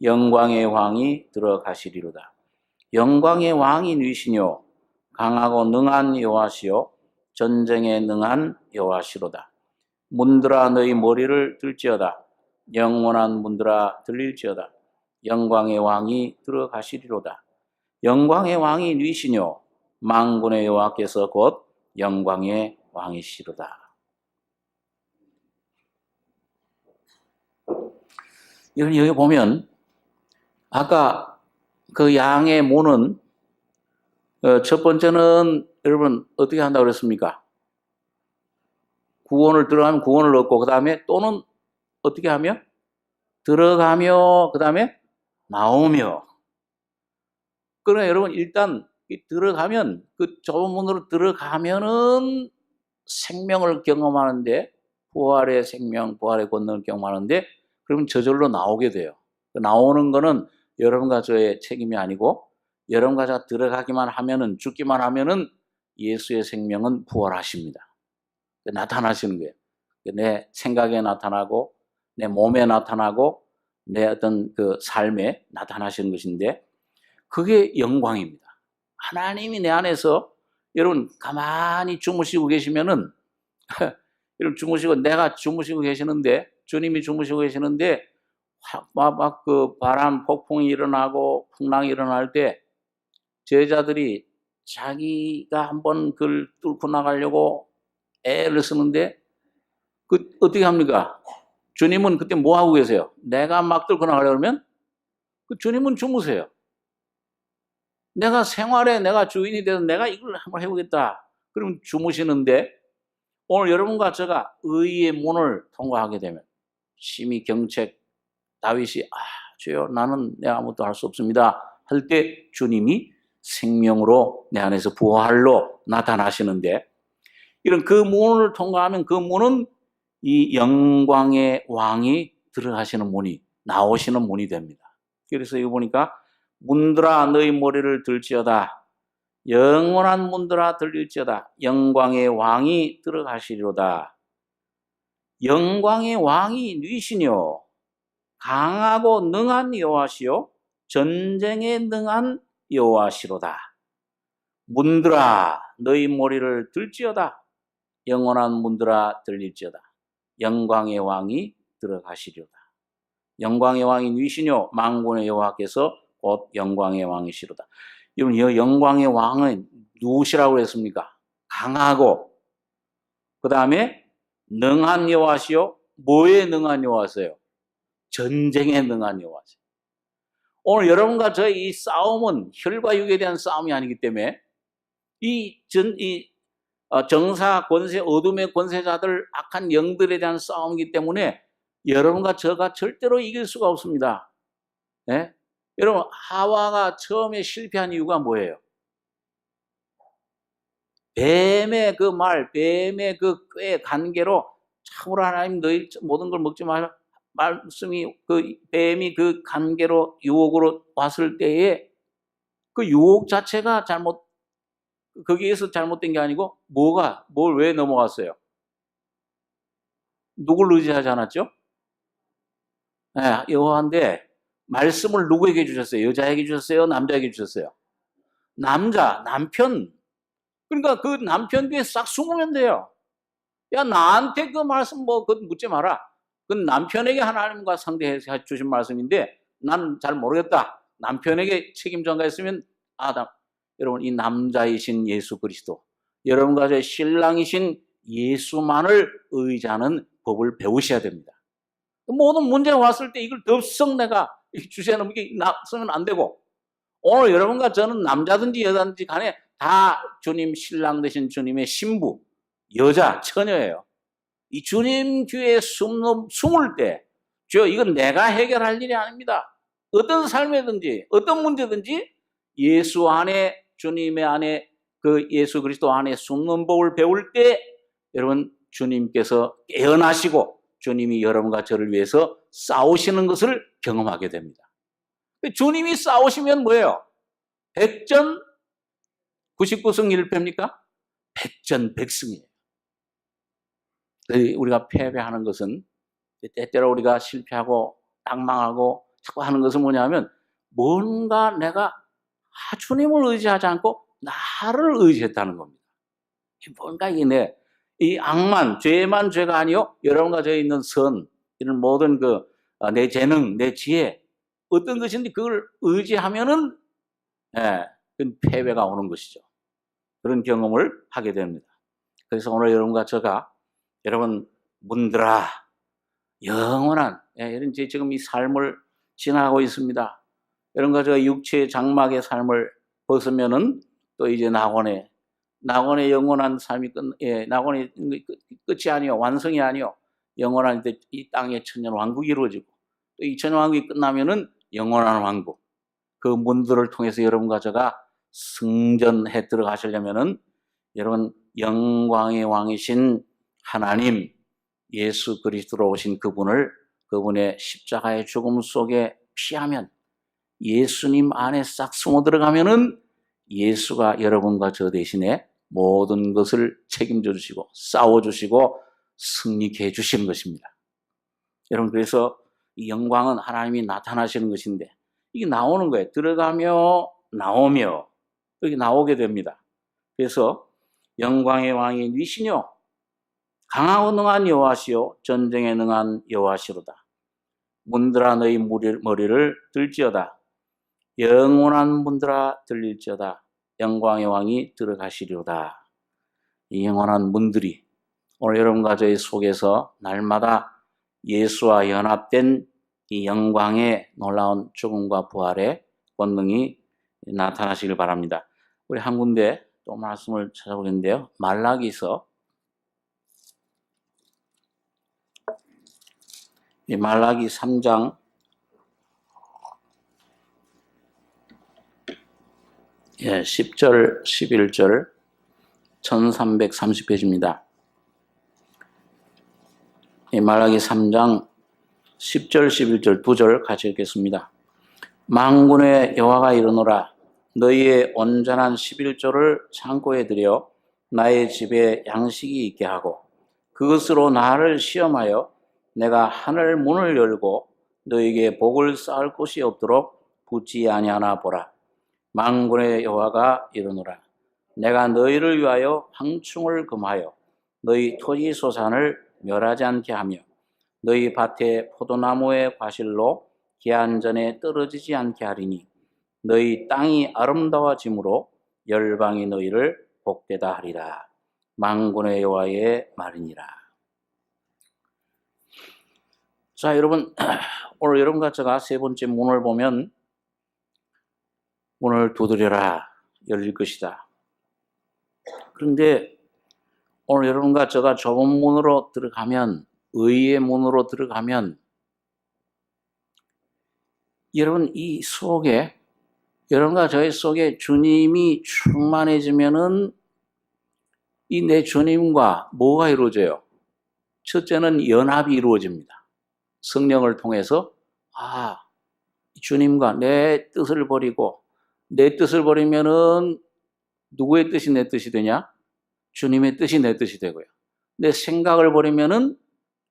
영광의 왕이 들어가시리로다. 영광의 왕이 누이시뇨 강하고 능한 여호와시요 전쟁에 능한 여호와시로다. 문들아 너희 머리를 들지어다. 영원한 문들아 들릴지어다. 영광의 왕이 들어가시리로다. 영광의 왕이 누이시뇨 만군의 여호와께서 곧 영광의 왕이시로다. 여기 보면 아까 그 양의 문은 첫 번째는 여러분 어떻게 한다고 그랬습니까? 구원을 들어가면 구원을 얻고 그 다음에 또는 어떻게 하며? 들어가며 그 다음에 나오며. 그러나 여러분 일단 들어가면 그 좁은 문으로 들어가면은 생명을 경험하는데 부활의 생명, 부활의 권능을 경험하는데 그러면 저절로 나오게 돼요. 나오는 거는 여러분과 저의 책임이 아니고 여러분과 제가 들어가기만 하면은 죽기만 하면은 예수의 생명은 부활하십니다. 나타나시는 거예요. 내 생각에 나타나고 내 몸에 나타나고 내 어떤 그 삶에 나타나시는 것인데 그게 영광입니다. 하나님이 내 안에서 여러분 가만히 주무시고 계시면은 여러분 주무시고 내가 주무시고 계시는데 주님이 주무시고 계시는데 막 그 바람 폭풍이 일어나고 풍랑이 일어날 때 제자들이 자기가 한번 그걸 뚫고 나가려고 애를 쓰는데 그 어떻게 합니까? 주님은 그때 뭐 하고 계세요? 내가 막 뚫고 나가려고 그러면 그 주님은 주무세요. 내가 생활에 내가 주인이 돼서 내가 이걸 한번 해보겠다. 그럼 주무시는데 오늘 여러분과 제가 의의 문을 통과하게 되면 심히 경책 다윗이 주여 나는 내가 아무것도 할 수 없습니다. 할 때 주님이 생명으로 내 안에서 부활로 나타나시는데 이런 그 문을 통과하면 그 문은 이 영광의 왕이 들어가시는 문이 나오시는 문이 됩니다. 그래서 이거 보니까 문들아 너희 머리를 들지어다. 영원한 문들아 들릴지어다. 영광의 왕이 들어가시리로다. 영광의 왕이 누이시뇨 강하고 능한 여호와시요 전쟁에 능한 여호와시로다. 문들아 너희 머리를 들지어다. 영원한 문들아 들릴지어다. 영광의 왕이 들어가시리로다. 영광의 왕이 누이시뇨 만군의 여호와께서 곧 영광의 왕이시로다. 여러분 이 영광의 왕은 누구시라고 했습니까? 강하고 그 다음에 능한 여호와시요 뭐에 능한 여호와세요? 전쟁에 능한 여호와세요. 오늘 여러분과 저의 이 싸움은 혈과 육에 대한 싸움이 아니기 때문에 이 정사 권세 어둠의 권세자들 악한 영들에 대한 싸움이기 때문에 여러분과 저가 절대로 이길 수가 없습니다. 네? 여러분 하와가 처음에 실패한 이유가 뭐예요? 뱀의 그 말, 뱀의 그 꾀 간계로 참으로 하나님 너희 모든 걸 먹지 마라. 말씀이 그 뱀이 그 관계로 유혹으로 왔을 때에 그 유혹 자체가 거기에서 잘못된 게 아니고 뭘 왜 넘어갔어요? 누굴 의지하지 않았죠? 네, 여호와인데 말씀을 누구에게 주셨어요? 여자에게 주셨어요? 남자에게 주셨어요? 남편. 그러니까 그 남편 뒤에 싹 숨으면 돼요. 야, 나한테 그 말씀 그거 묻지 마라. 그건 남편에게 하나님과 상대해서 주신 말씀인데 난 잘 모르겠다. 남편에게 책임 전가했으면 아담. 여러분, 이 남자이신 예수 그리스도, 여러분과 저 신랑이신 예수만을 의지하는 법을 배우셔야 됩니다. 모든 문제가 왔을 때 이걸 덥석 내가 주제 넘게 쓰면 안 되고, 오늘 여러분과 저는 남자든지 여자든지 간에 다 주님 신랑 되신 주님의 신부, 여자, 처녀예요. 이 주님 뒤에 숨을 때, 이건 내가 해결할 일이 아닙니다. 어떤 삶이든지 어떤 문제든지 예수 안에, 주님의 안에, 그 예수 그리스도 안에 숨는 법을 배울 때 여러분, 주님께서 깨어나시고 주님이 여러분과 저를 위해서 싸우시는 것을 경험하게 됩니다. 주님이 싸우시면 뭐예요? 100전 99승 1패입니까? 100전 100승이에요. 우리가 패배하는 것은, 때때로 우리가 실패하고 낙망하고 자꾸 하는 것은 뭐냐면, 뭔가 내가 주님을 의지하지 않고 나를 의지했다는 겁니다. 뭔가 이 악만, 죄만 죄가 아니요, 여러분과 저에 있는 선, 이런 모든 내 재능, 내 지혜, 어떤 것인지 그걸 의지하면은, 그건 패배가 오는 것이죠. 그런 경험을 하게 됩니다. 그래서 오늘 여러분과 제가, 여러분, 문들아, 영원한, 이런 지금 이 삶을 지나고 있습니다. 여러분과 제가 육체의 장막의 삶을 벗으면은 또 이제 낙원의 영원한 삶이 낙원의 끝이 아니요, 완성이 아니요, 영원한 이 땅의 천년 왕국이 이루어지고, 또 이 천년 왕국이 끝나면은 영원한 왕국, 그 문들을 통해서 여러분과 제가 승전해 들어가시려면은, 여러분, 영광의 왕이신 하나님 예수 그리스도로 오신 그분의 십자가의 죽음 속에 피하면, 예수님 안에 싹 숨어 들어가면은 예수가 여러분과 저 대신에 모든 것을 책임져 주시고 싸워 주시고 승리케 해 주시는 것입니다. 여러분, 그래서 이 영광은 하나님이 나타나시는 것인데, 이게 나오는 거예요. 들어가며 나오며 여기 나오게 됩니다. 그래서 영광의 왕이 니시뇨, 강하고 능한 여호와시요 전쟁에 능한 여호와시로다. 문들아 너희 머리를 들지어다. 영원한 문들아 들릴지어다. 영광의 왕이 들어가시리로다. 이 영원한 문들이 오늘 여러분과 저희 속에서 날마다 예수와 연합된 이 영광의 놀라운 죽음과 부활의 권능이 나타나시길 바랍니다. 우리 한 군데 또 말씀을 찾아보겠는데요. 말라기서, 이 말라기 3장 10절 11절 1330페이지입니다. 이 말라기 3장 10절 11절 2절 같이 읽겠습니다. 만군의 여호와가 이르노라, 너희의 온전한 11조를 창고에 들여 나의 집에 양식이 있게 하고, 그것으로 나를 시험하여 내가 하늘 문을 열고 너희에게 복을 쌓을 곳이 없도록 붙지 아니하나 보라. 만군의 여호와가 이르노라, 내가 너희를 위하여 황충을 금하여 너희 토지 소산을 멸하지 않게 하며 너희 밭의 포도나무의 과실로 기한전에 떨어지지 않게 하리니 너희 땅이 아름다워짐으로 열방이 너희를 복되다 하리라. 만군의 여호와의 말이니라. 자, 여러분, 오늘 여러분과 제가 세 번째 문을 보면, 문을 두드려라, 열릴 것이다. 그런데 오늘 여러분과 제가 좁은 문으로 들어가면, 의의 문으로 들어가면, 여러분, 이 속에, 여러분과 저의 속에 주님이 충만해지면은 이 내 주님과 뭐가 이루어져요? 첫째는 연합이 이루어집니다. 성령을 통해서 주님과 내 뜻을 버리고, 내 뜻을 버리면은 누구의 뜻이 내 뜻이 되냐? 주님의 뜻이 내 뜻이 되고요. 내 생각을 버리면은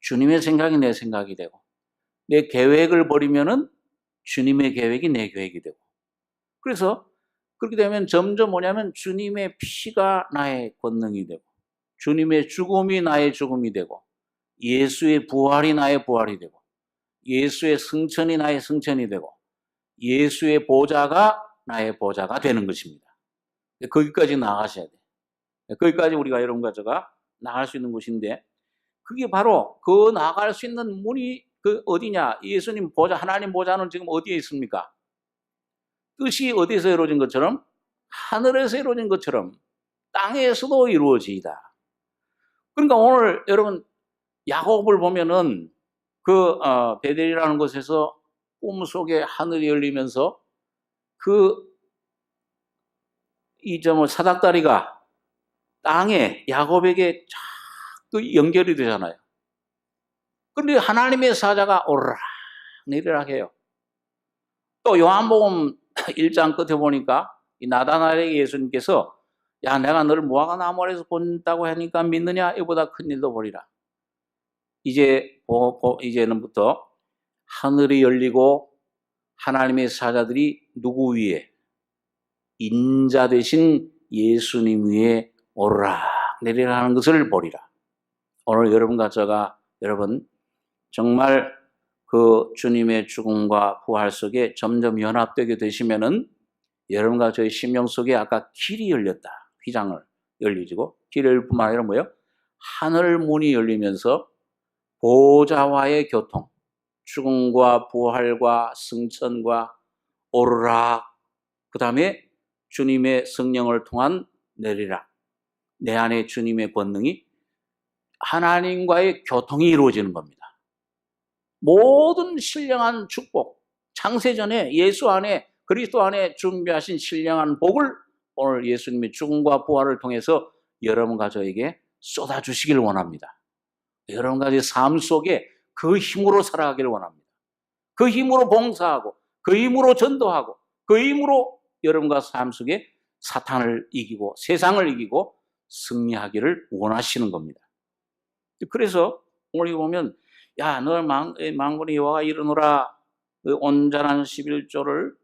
주님의 생각이 내 생각이 되고, 내 계획을 버리면은 주님의 계획이 내 계획이 되고. 그래서 그렇게 되면 점점 뭐냐면 주님의 피가 나의 권능이 되고, 주님의 죽음이 나의 죽음이 되고, 예수의 부활이 나의 부활이 되고, 예수의 승천이 나의 승천이 되고, 예수의 보좌가 나의 보좌가 되는 것입니다. 거기까지 나가셔야 돼요. 거기까지 우리가 여러분과 제가 나갈 수 있는 곳인데, 그게 바로 그 나갈 수 있는 문이 그 어디냐? 예수님 보좌, 하나님 보좌는 지금 어디에 있습니까? 뜻이 어디서 이루어진 것처럼? 하늘에서 이루어진 것처럼 땅에서도 이루어지이다. 그러니까 오늘 여러분 야곱을 보면은 그 베델이라는 곳에서 꿈속에 하늘이 열리면서 이 사닥다리가 땅에 야곱에게 쫙 연결이 되잖아요. 그런데 하나님의 사자가 오르락 내리락 해요. 또 요한복음 1장 끝에 보니까 이 나다나엘에게 예수님께서 야, 내가 너를 무화과 나무 아래에서 본다고 하니까 믿느냐? 이보다 큰 일도 보리라. 이제는부터 하늘이 열리고 하나님의 사자들이 누구 위에? 인자 되신 예수님 위에 오르락 내리락 하는 것을 보리라. 오늘 여러분과 제가 여러분 정말 그 주님의 죽음과 부활 속에 점점 연합되게 되시면은 여러분과 저의 심령 속에 아까 길이 열렸다. 휘장을 열리고 길이 열릴 뿐만 아니라 뭐예요? 하늘 문이 열리면서 보좌와의 교통, 죽음과 부활과 승천과 오르락, 그 다음에 주님의 성령을 통한 내리락, 내 안에 주님의 권능이 하나님과의 교통이 이루어지는 겁니다. 모든 신령한 축복, 창세전에 예수 안에 그리스도 안에 준비하신 신령한 복을 오늘 예수님의 죽음과 부활을 통해서 여러분과 저에게 쏟아주시길 원합니다. 여러분과 제 삶 속에 그 힘으로 살아가길 원합니다. 그 힘으로 봉사하고, 그 힘으로 전도하고, 그 힘으로 여러분과 삶 속에 사탄을 이기고 세상을 이기고 승리하기를 원하시는 겁니다. 그래서 오늘 보면 야, 너 만군의 여호와가 이르노라, 그 온전한 11조를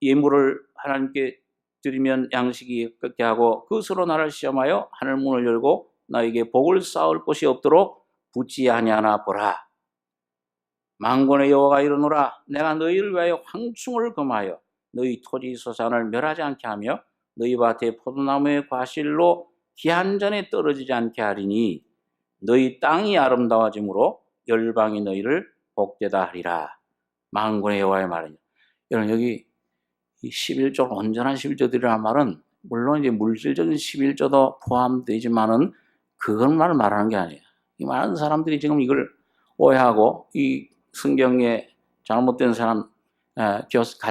예물을 하나님께 드리면 양식이 꺾게 하고 그것으로 나를 시험하여 하늘 문을 열고 나에게 복을 쌓을 곳이 없도록 붙지 아니하나 보라. 만군의 여호와가 이르노라, 내가 너희를 위하여 황충을 금하여 너희 토지 소산을 멸하지 않게 하며 너희 밭에 포도나무의 과실로 기한전에 떨어지지 않게 하리니 너희 땅이 아름다워짐으로 열방이 너희를 복되다 하리라. 만군의 여호와의 말이냐. 여러분 여기 11조 온전한 11조들이라는 말은 물론 이제 물질적인 11조도 포함되지만은 그것만 말하는 게 아니에요. 이 많은 사람들이 지금 이걸 오해하고 이 성경에 잘못된 사람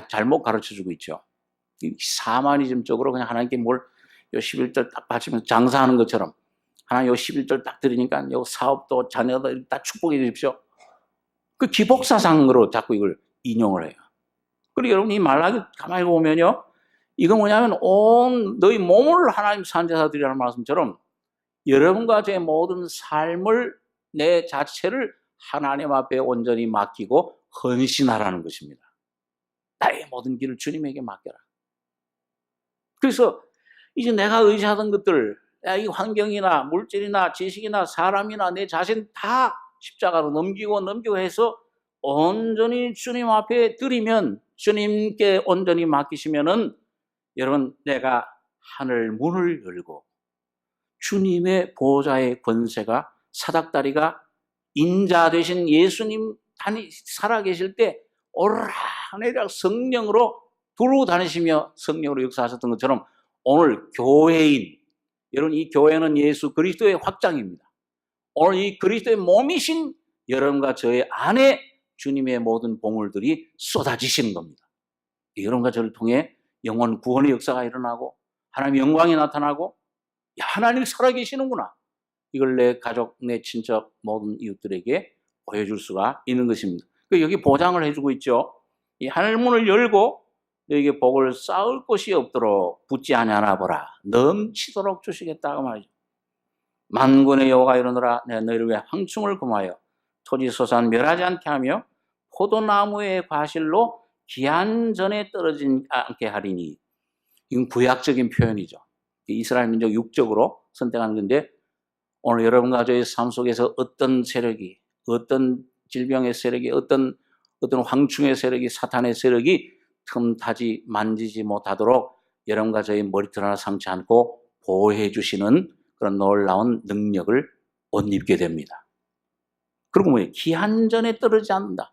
잘못 가르쳐주고 있죠. 이 사마니즘적으로 그냥 하나님께 뭘 요 11절 딱 바치면서 장사하는 것처럼 하나님 요 11절 딱 드리니까 요 사업도 자녀도 다 축복해 주십시오. 그 기복사상으로 자꾸 이걸 인용을 해요. 그리고 여러분 이 말라기 가만히 보면요, 이건 뭐냐면 온 너희 몸을 하나님 산제사 드리라는 말씀처럼 여러분과 제 모든 삶을 내 자체를 하나님 앞에 온전히 맡기고 헌신하라는 것입니다. 나의 모든 길을 주님에게 맡겨라. 그래서 이제 내가 의지하던 것들, 이 환경이나 물질이나 지식이나 사람이나 내 자신 다 십자가로 넘기고 해서 온전히 주님 앞에 드리면, 주님께 온전히 맡기시면은 여러분 내가 하늘 문을 열고 주님의 보좌의 권세가 사닥다리가 인자 되신 예수님 살아계실 때 오르락내리락 성령으로 두루 다니시며 성령으로 역사하셨던 것처럼 오늘 교회인, 여러분 이 교회는 예수 그리스도의 확장입니다. 오늘 이 그리스도의 몸이신 여러분과 저의 안에 주님의 모든 보물들이 쏟아지시는 겁니다. 여러분과 저를 통해 영혼 구원의 역사가 일어나고 하나님의 영광이 나타나고 야, 하나님 살아계시는구나. 이걸 내 가족, 내 친척 모든 이웃들에게 보여줄 수가 있는 것입니다. 여기 보장을 해주고 있죠. 이 하늘문을 열고 너에게 복을 쌓을 곳이 없도록 붙지 아니하나 보라. 넘치도록 주시겠다고 말이죠. 만군의 여호와가 이르노라. 내가 너희를 위해 황충을 금하여 토지 소산 멸하지 않게 하며 포도나무의 과실로 기한 전에 떨어지지 않게 하리니. 이건 구약적인 표현이죠. 이스라엘 민족 육적으로 선택하는 건데, 오늘 여러분과 저의 삶 속에서 어떤 세력이, 어떤 질병의 세력이, 어떤 황충의 세력이, 사탄의 세력이 틈타지 만지지 못하도록 여러분과 저의 머리털 하나 상치 않고 보호해 주시는 그런 놀라운 능력을 옷 입게 됩니다. 그리고 뭐예요? 기한 전에 떨어지지 않는다.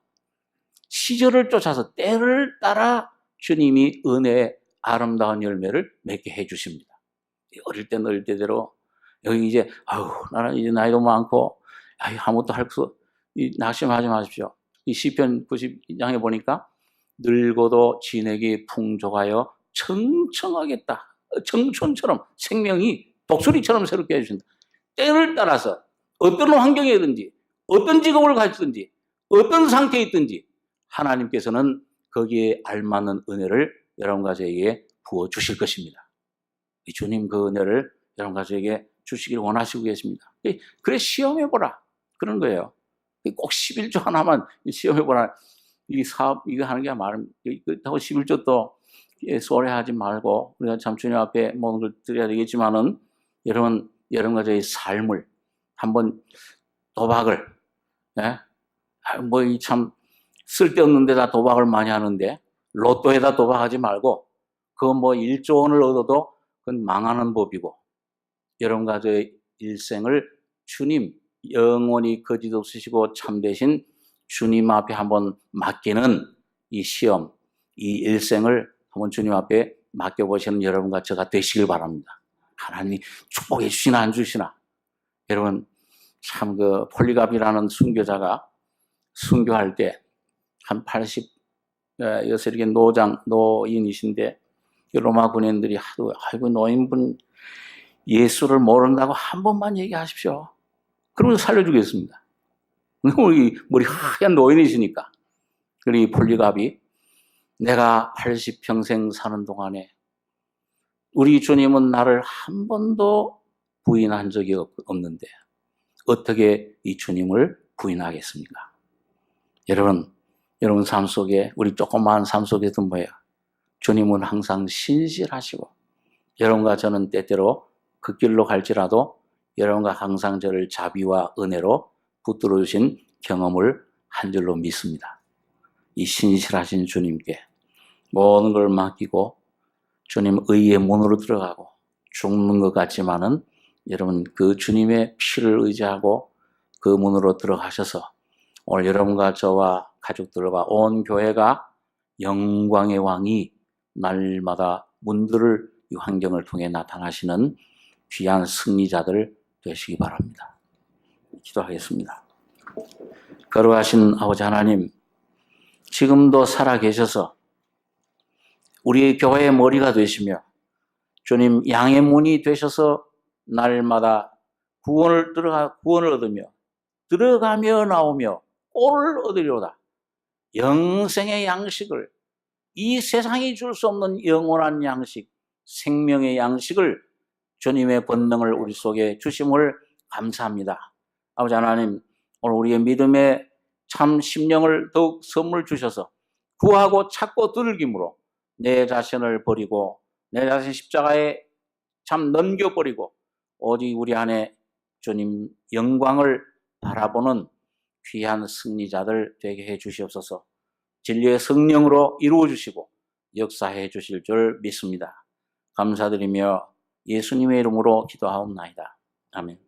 시절을 쫓아서 때를 따라 주님이 은혜의 아름다운 열매를 맺게 해 주십니다. 어릴 때는 어릴 때대로, 여기 이제 나는 이제 나이도 많고 아무것도 할 수, 낙심하지 마십시오. 이 시편 92장에 보니까 늙어도 진액이 풍족하여 청청하겠다. 청춘처럼 생명이 독수리처럼 새롭게 해주신다. 때를 따라서 어떤 환경이든지 어떤 직업을 가지든지 어떤 상태에 있든지 하나님께서는 거기에 알맞는 은혜를 여러분과 저에게 부어주실 것입니다. 주님 그 은혜를 여러분과 저에게 주시기를 원하시고 계십니다. 그래 시험해보라. 그런 거예요. 꼭 11조 하나만 시험해보라. 이 사업 이거 하는 게 말은 그렇다고 11조 또 소홀해하지 말고 우리가 참 주님 앞에 모든 걸 드려야 되겠지만은 여러분과 저의 삶을 한번 도박을, 참 쓸데없는 데다 도박을 많이 하는데 로또에다 도박하지 말고 그거 1조 원을 얻어도 그건 망하는 법이고, 여러분과 저의 일생을 주님 영원히 거짓 없으시고 참되신 주님 앞에 한번 맡기는 이 시험, 이 일생을 한번 주님 앞에 맡겨보시는 여러분과 저가 되시길 바랍니다. 하나님이 축복해 주시나 안 주시나. 여러분 참 폴리갑이라는 순교자가 순교할 때 한 80여세 이렇게 노인이신데 로마 군인들이 하도 아이고 노인분 예수를 모른다고 한 번만 얘기하십시오. 그러면 살려주겠습니다. 머리 하얀 노인이시니까. 그리고 이 폴리갑이 내가 80평생 사는 동안에 우리 주님은 나를 한 번도 부인한 적이 없는데 어떻게 이 주님을 부인하겠습니까? 여러분 삶 속에, 우리 조그마한 삶 속에도 뭐예요? 주님은 항상 신실하시고 여러분과 저는 때때로 그 길로 갈지라도 여러분과 항상 저를 자비와 은혜로 붙들어 주신 경험을 한 줄로 믿습니다. 이 신실하신 주님께 모든 걸 맡기고 주님 의의 문으로 들어가고 죽는 것 같지만은 여러분 그 주님의 피를 의지하고 그 문으로 들어가셔서 오늘 여러분과 저와 가족들과 온 교회가 영광의 왕이 날마다 문들을 이 환경을 통해 나타나시는 귀한 승리자들 되시기 바랍니다. 기도하겠습니다. 거룩하신 아버지 하나님, 지금도 살아계셔서 우리 교회의 머리가 되시며 주님 양의 문이 되셔서 날마다 구원을 얻으며 들어가며 나오며 꼴을 얻으려다 영생의 양식을, 이 세상이 줄 수 없는 영원한 양식, 생명의 양식을 주님의 본능을 우리 속에 주심을 감사합니다. 아버지 하나님, 오늘 우리의 믿음의 참 심령을 더욱 선물 주셔서 구하고 찾고 두들김으로 내 자신을 버리고 내 자신 십자가에 참 넘겨버리고 오직 우리 안에 주님 영광을 바라보는 귀한 승리자들 되게 해 주시옵소서. 진리의 성령으로 이루어 주시고 역사해 주실 줄 믿습니다. 감사드리며 예수님의 이름으로 기도하옵나이다. 아멘.